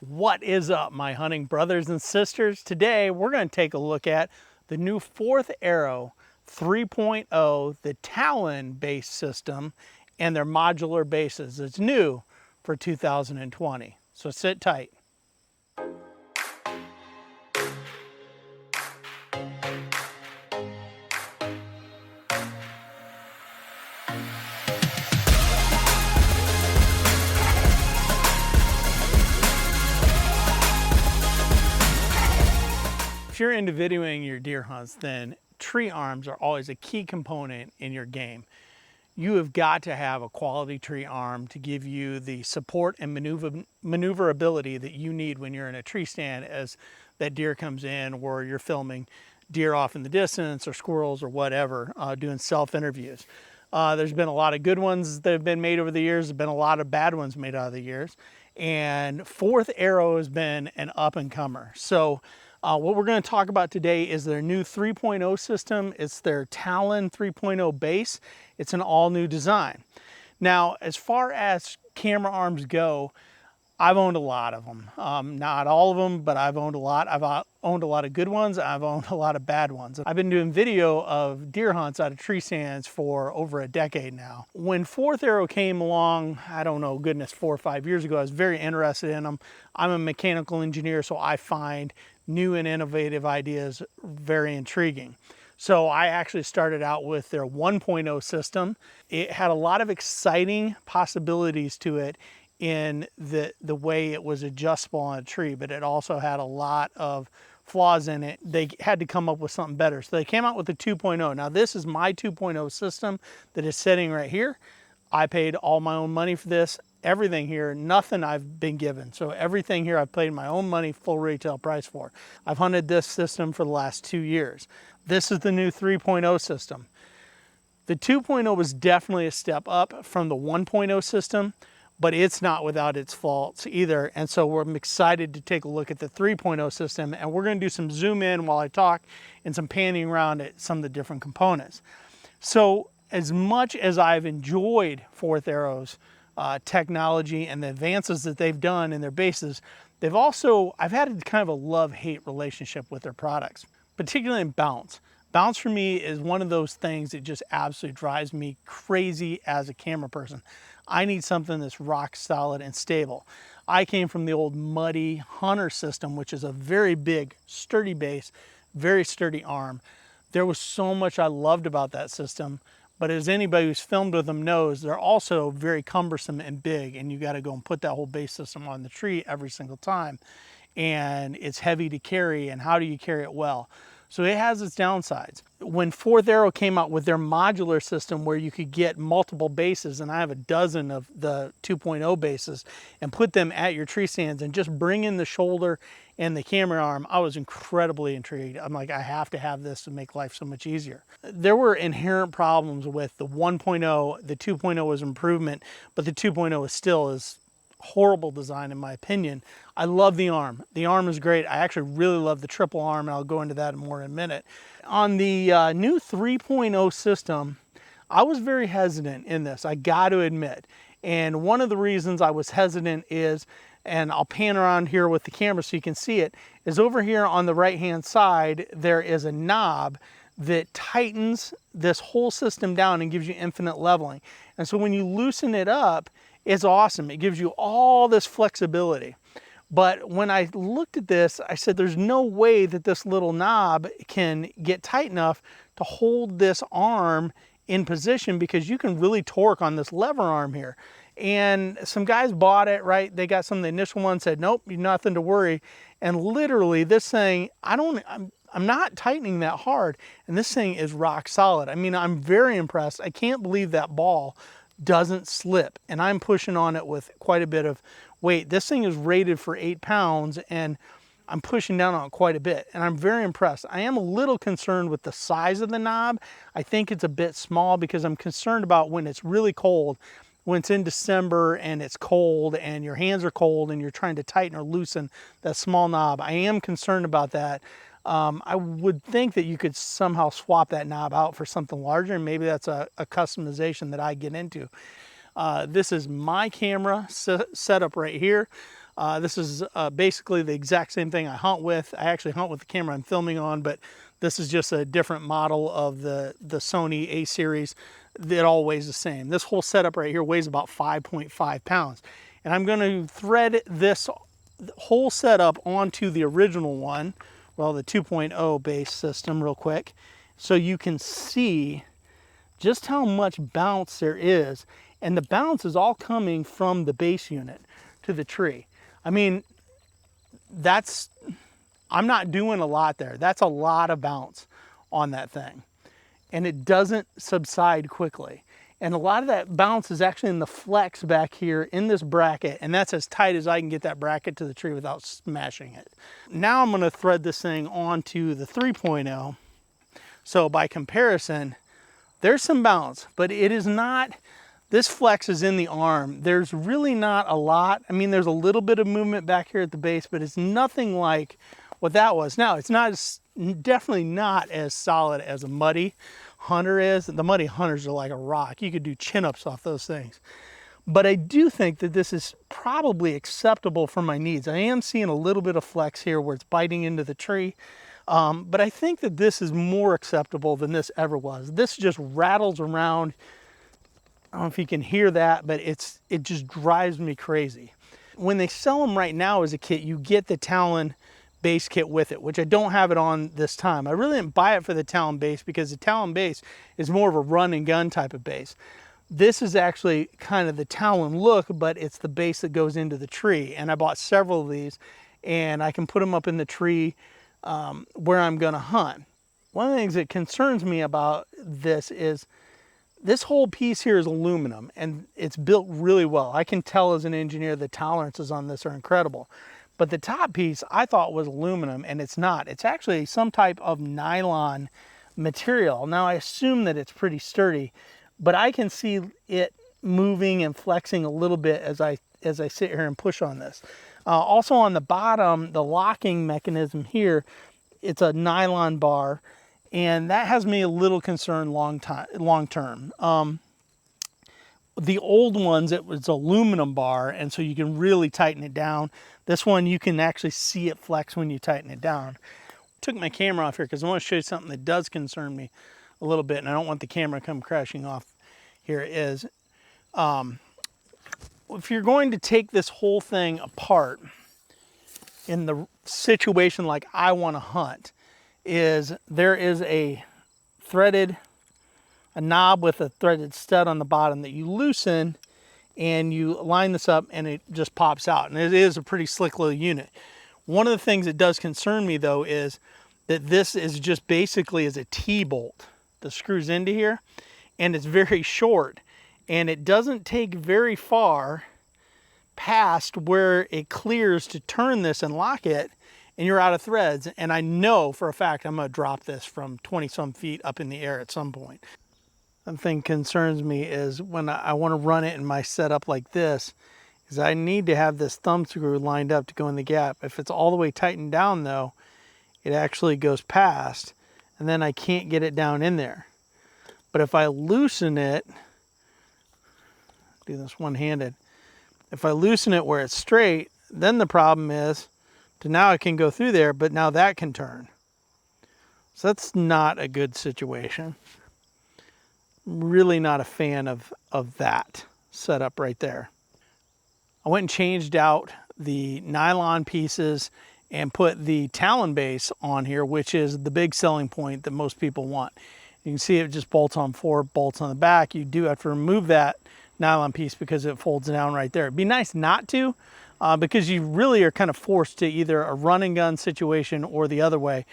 What is up, my hunting brothers and sisters? Today we're going to take a look at the new Fourth Arrow 3.0, the Talon Base system, and their modular bases. It's new for 2020, so sit tight. If you're into videoing your deer hunts, then tree arms are always a key component in your game. You have got to have a quality tree arm to give you the support and maneuverability that you need when you're in a tree stand as that deer comes in, or you're filming deer off in the distance or squirrels or whatever, doing self-interviews. There's been a lot of good ones that have been made over the years. There's been a lot of bad ones made out of the years. And Fourth Arrow has been an up-and-comer. So what we're going to talk about today is their new 3.0 system. It's their Talon 3.0 base. It's an all-new design. Now, as far as camera arms go, I've owned a lot of them. Not all of them, but I've owned a lot. I've owned a lot of good ones. I've owned a lot of bad ones. I've been doing video of deer hunts out of tree stands for over a decade now. When Fourth Arrow came along, I don't know, goodness, 4 or 5 years ago, I was very interested in them. I'm a mechanical engineer, so I find new and innovative ideas very intriguing. So I actually started out with their 1.0 system. It had a lot of exciting possibilities to it in the way it was adjustable on a tree, but it also had a lot of flaws in it. They had to come up with something better. So they came out with the 2.0. Now this is my 2.0 system that is sitting right here. I paid all my own money for this. Everything here, nothing I've been given. So everything here I've paid my own money, full retail price for. I've hunted this system for the last 2 years. This is the new 3.0 system. The 2.0 was definitely a step up from the 1.0 system, but it's not without its faults either. And so I'm excited to take a look at the 3.0 system, and we're gonna do some zoom in while I talk and some panning around at some of the different components. So as much as I've enjoyed Fourth Arrow's technology and the advances that they've done in their bases, I've had kind of a love-hate relationship with their products, particularly in bounce. Bounce for me is one of those things that just absolutely drives me crazy as a camera person. I need something that's rock solid and stable. I came from the old muddy Hunter system, which is a very big, sturdy base, very sturdy arm. There was so much I loved about that system, but as anybody who's filmed with them knows, they're also very cumbersome and big, and you got to go and put that whole base system on the tree every single time. And it's heavy to carry, and how do you carry it well? So it has its downsides. When Fourth Arrow came out with their modular system where you could get multiple bases, and I have a dozen of the 2.0 bases, and put them at your tree stands and just bring in the shoulder and the camera arm, I was incredibly intrigued. I'm like, I have to have this to make life so much easier. There were inherent problems with the 1.0. The 2.0 was improvement, but the 2.0 is horrible design in my opinion. I love the arm. The arm is great. I actually really love the triple arm, and I'll go into that more in a minute. On the new 3.0 system, I was very hesitant in this, I got to admit. And one of the reasons I was hesitant is, and I'll pan around here with the camera so you can see it, is over here on the right hand side, there is a knob that tightens this whole system down and gives you infinite leveling. And so when you loosen it up, it's awesome. It gives you all this flexibility. But when I looked at this, I said, there's no way that this little knob can get tight enough to hold this arm in position, because you can really torque on this lever arm here. And some guys bought it, right? They got some of the initial ones, said, nope, nothing to worry. And literally this thing, I'm not tightening that hard, and this thing is rock solid. I mean, I'm very impressed. I can't believe that ball doesn't slip, and I'm pushing on it with quite a bit of weight. This thing is rated for 8 pounds, and I'm pushing down on it quite a bit, and I'm very impressed. I am a little concerned with the size of the knob. I think it's a bit small, because I'm concerned about when it's really cold, when it's in December and it's cold and your hands are cold and you're trying to tighten or loosen that small knob. I am concerned about that. I would think that you could somehow swap that knob out for something larger, and maybe that's a customization that I get into. This is my camera set up right here. This is basically the exact same thing I hunt with. I actually hunt with the camera I'm filming on, but this is just a different model of the Sony A series. It all weighs the same. This whole setup right here weighs about 5.5 pounds. And I'm going to thread this whole setup onto the original one, well, the 2.0 base system real quick, so you can see just how much bounce there is. And the bounce is all coming from the base unit to the tree. I mean, I'm not doing a lot there. That's a lot of bounce on that thing. And it doesn't subside quickly. And a lot of that bounce is actually in the flex back here in this bracket, and that's as tight as I can get that bracket to the tree without smashing it. Now I'm going to thread this thing onto the 3.0. So by comparison, there's some bounce, but it is not, this flex is in the arm. There's really not a lot. I mean, there's a little bit of movement back here at the base, but it's nothing like what that was. Now, it's not definitely not as solid as a Muddy Hunter is. The Muddy Hunters are like a rock. You could do chin-ups off those things. But I do think that this is probably acceptable for my needs. I am seeing a little bit of flex here where it's biting into the tree. But I think that this is more acceptable than this ever was. This just rattles around. I don't know if you can hear that, but it just drives me crazy. When they sell them right now as a kit, you get the Talon Base Kit with it, which I don't have it on this time. I really didn't buy it for the Talon Base because the Talon Base is more of a run and gun type of base. This is actually kind of the Talon look, but it's the base that goes into the tree. And I bought several of these, and I can put them up in the tree where I'm going to hunt. One of the things that concerns me about this is this whole piece here is aluminum, and it's built really well. I can tell as an engineer the tolerances on this are incredible. But the top piece I thought was aluminum, and it's not. It's actually some type of nylon material. Now I assume that it's pretty sturdy, but I can see it moving and flexing a little bit as I sit here and push on this. Also on the bottom, the locking mechanism here, it's a nylon bar, and that has me a little concerned long term. The old ones, it was aluminum bar, and so you can really tighten it down. This one, you can actually see it flex when you tighten it down. Took my camera off here because I want to show you something that does concern me a little bit, and I don't want the camera to come crashing off. Here is, if you're going to take this whole thing apart in the situation like I want to hunt, there is a knob with a threaded stud on the bottom that you loosen, and you line this up and it just pops out. And it is a pretty slick little unit. One of the things that does concern me though is that this is just basically as a T-bolt that screws into here, and it's very short, and it doesn't take very far past where it clears to turn this and lock it, and you're out of threads. And I know for a fact I'm going to drop this from 20 some feet up in the air at some point. One thing concerns me is when I want to run it in my setup like this, is I need to have this thumb screw lined up to go in the gap. If it's all the way tightened down though, it actually goes past, and then I can't get it down in there. But if I loosen it, do this one-handed, if I loosen it where it's straight, then the problem is now I can go through there, but now that can turn. So that's not a good situation. Really not a fan of that setup right there. I went and changed out the nylon pieces and put the Talon base on here, which is the big selling point that most people want. You can see it just bolts on 4 bolts on the back. You do have to remove that nylon piece because it folds down right there. It'd be nice not to, because you really are kind of forced to either a run and gun situation or the other way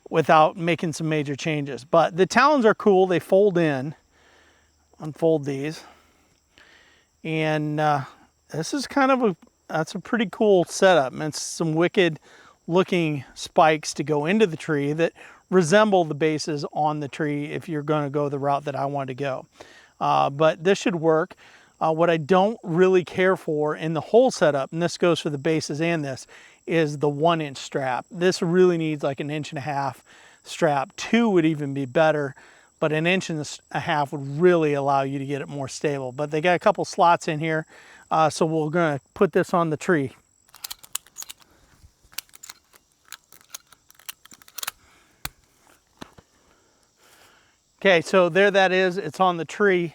without making some major changes. But the Talons are cool. They fold in. Unfold these, and this is kind of that's a pretty cool setup. And it's some wicked looking spikes to go into the tree that resemble the bases on the tree if you're going to go the route that I want to go. But this should work. What I don't really care for in the whole setup, and this goes for the bases and this, is the 1-inch strap. This really needs like an 1.5 inch strap. 2 would even be better, but an 1.5 inch would really allow you to get it more stable. But they got a couple slots in here, so we're gonna put this on the tree. Okay, so there that is. It's on the tree.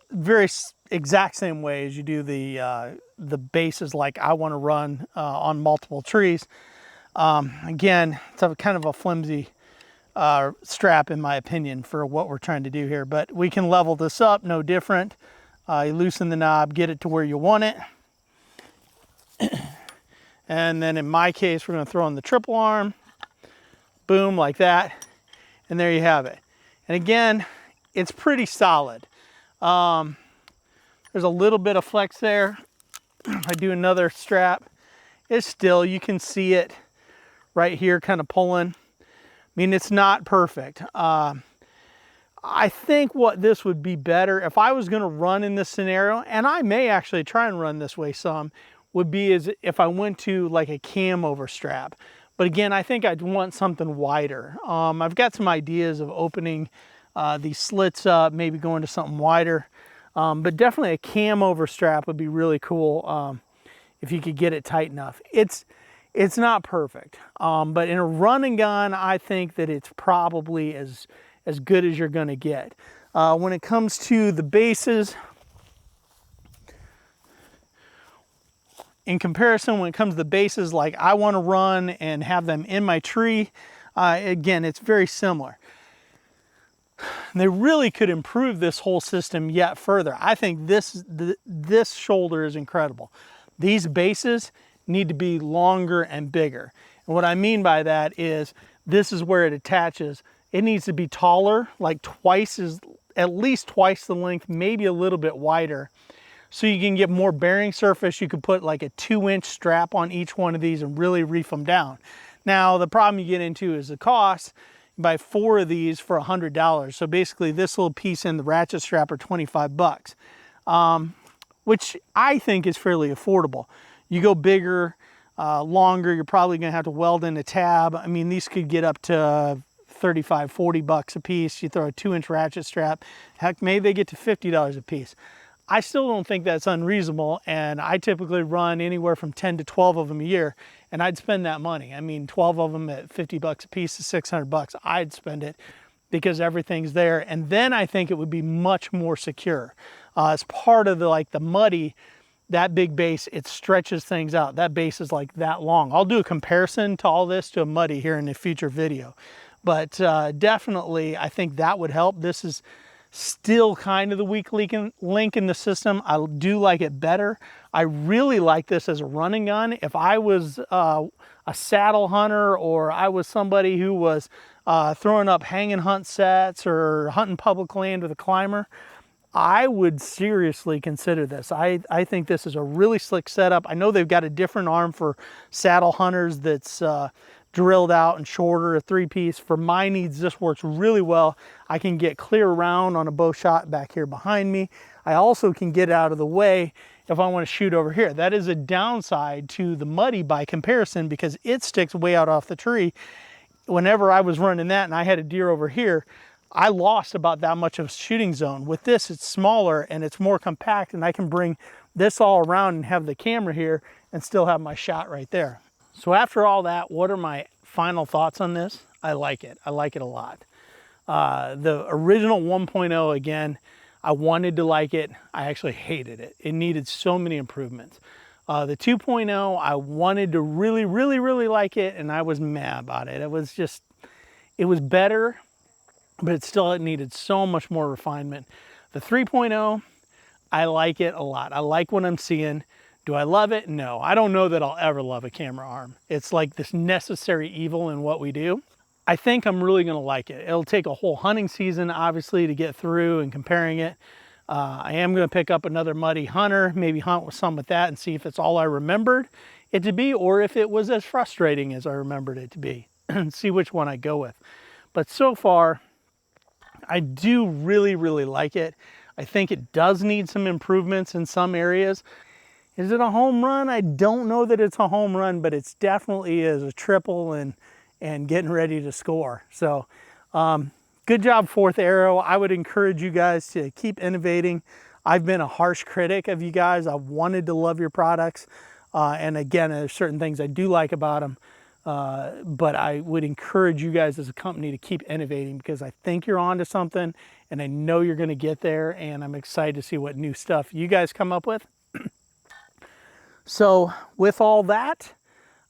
Very exact same way as you do the bases like I want to run on multiple trees. Again, it's a kind of a flimsy strap in my opinion for what we're trying to do here, but we can level this up, no different. You loosen the knob, get it to where you want it. And then in my case, we're going to throw in the triple arm, boom, like that. And there you have it. And again, it's pretty solid. There's a little bit of flex there. I do another strap. It's still, you can see it right here kind of pulling. I mean, it's not perfect. I think what this would be better, if I was going to run in this scenario, and I may actually try and run this way some, would be as if I went to like a cam over strap. But again, I think I'd want something wider. I've got some ideas of opening these slits up, maybe going to something wider. But definitely a cam over strap would be really cool if you could get it tight enough. It's not perfect, but in a run and gun, I think that it's probably as good as you're gonna get. When it comes to the bases, in comparison, when it comes to the bases like I wanna run and have them in my tree, again, it's very similar. They really could improve this whole system yet further. I think this shoulder is incredible. These bases need to be longer and bigger. And what I mean by that is this is where it attaches. It needs to be taller, like at least twice the length, maybe a little bit wider. So you can get more bearing surface. You could put like a 2-inch strap on each one of these and really reef them down. Now, the problem you get into is the cost. Buy 4 of these for $100. So basically this little piece and the ratchet strap are 25 bucks, which I think is fairly affordable. You go bigger, longer, you're probably gonna have to weld in a tab. I mean, these could get up to 35, 40 bucks a piece. You throw a 2-inch ratchet strap, heck, maybe they get to $50 a piece. I still don't think that's unreasonable, and I typically run anywhere from 10 to 12 of them a year, and I'd spend that money. I mean, 12 of them at 50 bucks a piece is 600 bucks. I'd spend it because everything's there, and then I think it would be much more secure. As part of the muddy, that big base, it stretches things out. That base is like that long. I'll do a comparison to all this to a muddy here in a future video, but definitely I think that would help. This is still kind of the weak link in the system. I do like it better. I really like this as a running gun. If I was a saddle hunter, or I was somebody who was throwing up hanging hunt sets or hunting public land with a climber, I would seriously consider this. I think this is a really slick setup. I know they've got a different arm for saddle hunters that's drilled out and shorter, a 3-piece. For my needs, this works really well. I can get clear around on a bow shot back here behind me. I also can get out of the way if I want to shoot over here. That is a downside to the muddy by comparison, because it sticks way out off the tree. Whenever I was running that and I had a deer over here, I lost about that much of a shooting zone. With this, it's smaller and it's more compact, and I can bring this all around and have the camera here and still have my shot right there. So after all that, what are my final thoughts on this? I like it. I like it a lot. The original 1.0, again, I wanted to like it. I actually hated it. It needed so many improvements. The 2.0, I wanted to really, really, really like it, and I was mad about it. It was better, but it needed so much more refinement. The 3.0, I like it a lot. I like what I'm seeing. Do I love it? No. I don't know that I'll ever love a camera arm. It's like this necessary evil in what we do. I think I'm really gonna like it. It'll take a whole hunting season, obviously, to get through and comparing it. I am gonna pick up another muddy hunter, maybe hunt with some with that and see if it's all I remembered it to be, or if it was as frustrating as I remembered it to be, and see which one I go with. But so far, I do really, really like it. I think it does need some improvements in some areas. Is it a home run? I don't know that it's a home run, but it's definitely is a triple and getting ready to score. So good job, Fourth Arrow. I would encourage you guys to keep innovating. I've been a harsh critic of you guys. I wanted to love your products. And again, there's certain things I do like about them, But I would encourage you guys as a company to keep innovating, because I think you're onto something, and I know you're going to get there, and I'm excited to see what new stuff you guys come up with. So with all that,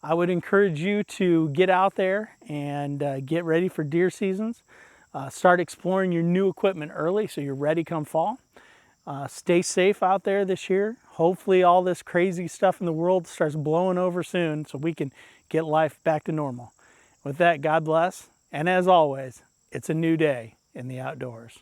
I would encourage you to get out there and get ready for deer seasons. Start exploring your new equipment early so you're ready come fall. Stay safe out there this year. Hopefully all this crazy stuff in the world starts blowing over soon so we can get life back to normal. With that, God bless. And as always, it's a new day in the outdoors.